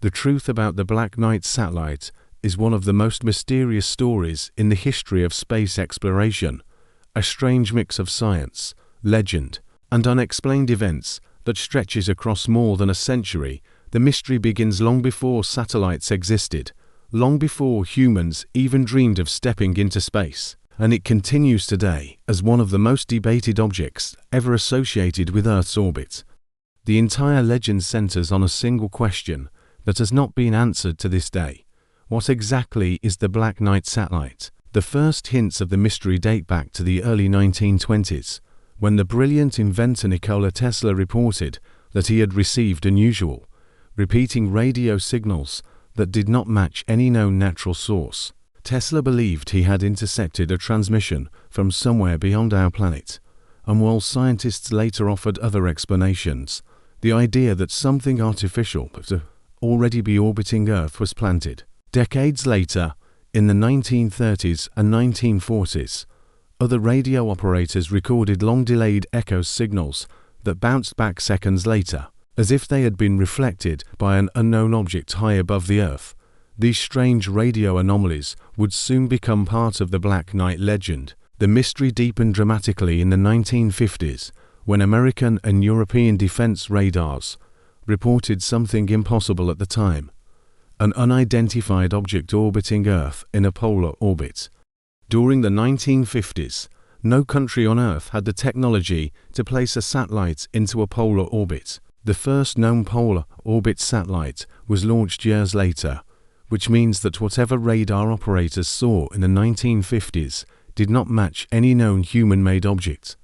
The truth about the Black Knight satellite is one of the most mysterious stories in the history of space exploration, a strange mix of science, legend, and unexplained events that stretches across more than a century. The mystery begins long before satellites existed, long before humans even dreamed of stepping into space, and it continues today as one of the most debated objects ever associated with Earth's orbit. The entire legend centers on a single question that has not been answered to this day. What exactly is the Black Knight satellite? The first hints of the mystery date back to the early 1920s, when the brilliant inventor Nikola Tesla reported that he had received unusual, repeating radio signals that did not match any known natural source. Tesla believed he had intercepted a transmission from somewhere beyond our planet, and while scientists later offered other explanations, the idea that something artificial to already be orbiting Earth was planted. Decades later, in the 1930s and 1940s, other radio operators recorded long-delayed echo signals that bounced back seconds later, as if they had been reflected by an unknown object high above the Earth. These strange radio anomalies would soon become part of the Black Knight legend. The mystery deepened dramatically in the 1950s, when American and European defense radars reported something impossible at the time: an unidentified object orbiting Earth in a polar orbit. During the 1950s, no country on Earth had the technology to place a satellite into a polar orbit. The first known polar orbit satellite was launched years later, which means that whatever radar operators saw in the 1950s did not match any known human-made object.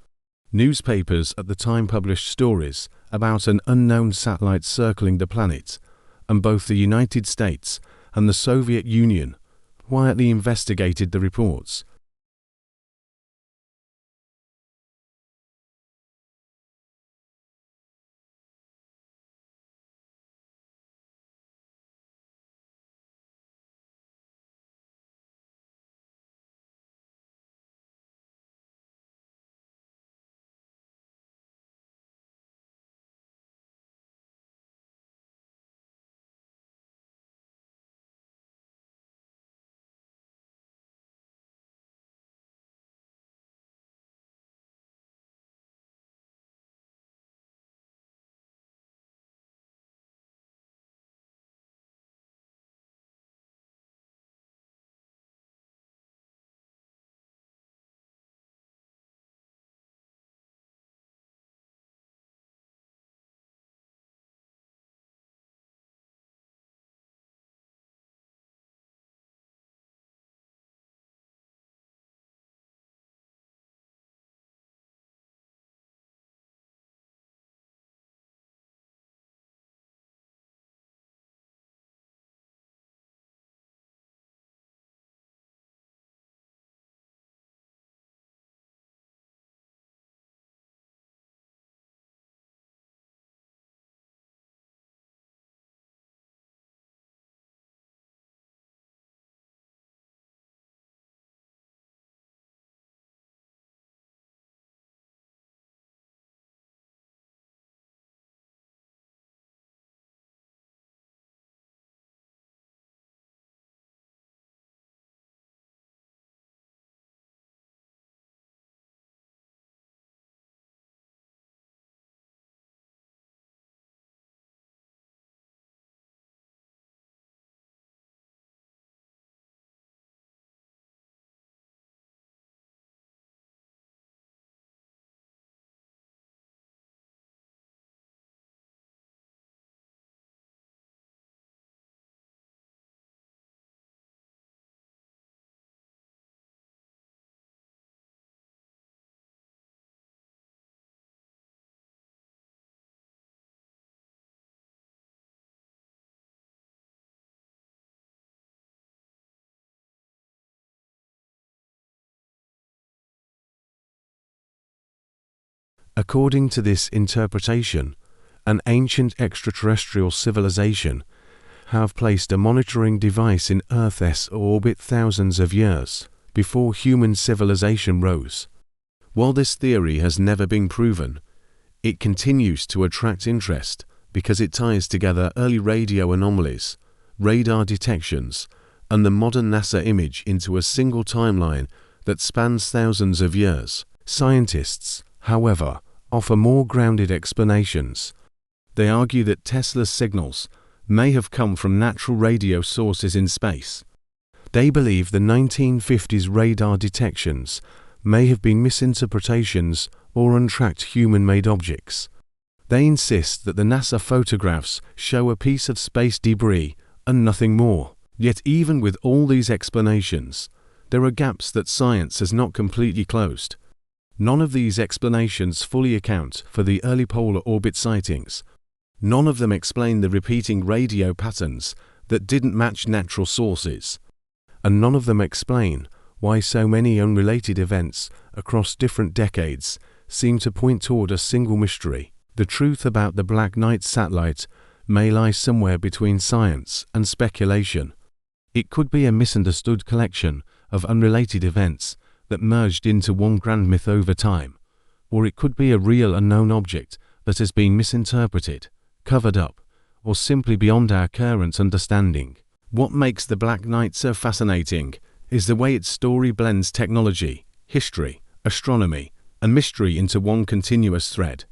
Newspapers at the time published stories about an unknown satellite circling the planet, and both the United States and the Soviet Union quietly investigated the reports. According to this interpretation, an ancient extraterrestrial civilization have placed a monitoring device in Earth's orbit thousands of years before human civilization rose. While this theory has never been proven, it continues to attract interest because it ties together early radio anomalies, radar detections, and the modern NASA image into a single timeline that spans thousands of years. Scientists, however, offer more grounded explanations. They argue that Tesla's signals may have come from natural radio sources in space. They believe the 1950s radar detections may have been misinterpretations or untracked human-made objects. They insist that the NASA photographs show a piece of space debris and nothing more. Yet even with all these explanations, there are gaps that science has not completely closed. None of these explanations fully account for the early polar orbit sightings. None of them explain the repeating radio patterns that didn't match natural sources. And none of them explain why so many unrelated events across different decades seem to point toward a single mystery. The truth about the Black Knight satellite may lie somewhere between science and speculation. It could be a misunderstood collection of unrelated events that merged into one grand myth over time, or it could be a real unknown object that has been misinterpreted, covered up, or simply beyond our current understanding. What makes the Black Knight so fascinating is the way its story blends technology, history, astronomy, and mystery into one continuous thread.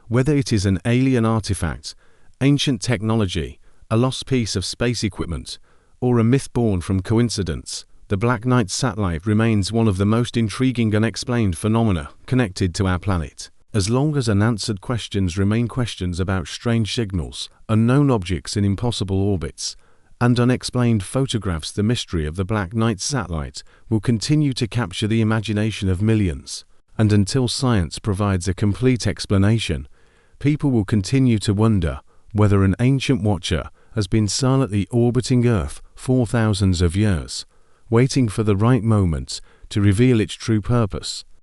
Whether it is an alien artifact, ancient technology, a lost piece of space equipment, or a myth born from coincidence, the Black Knight satellite remains one of the most intriguing unexplained phenomena connected to our planet. As long as unanswered questions remain questions about strange signals, unknown objects in impossible orbits, and unexplained photographs, the mystery of the Black Knight satellite will continue to capture the imagination of millions. And until science provides a complete explanation, people will continue to wonder whether an ancient watcher has been silently orbiting Earth for thousands of years, waiting for the right moment to reveal its true purpose.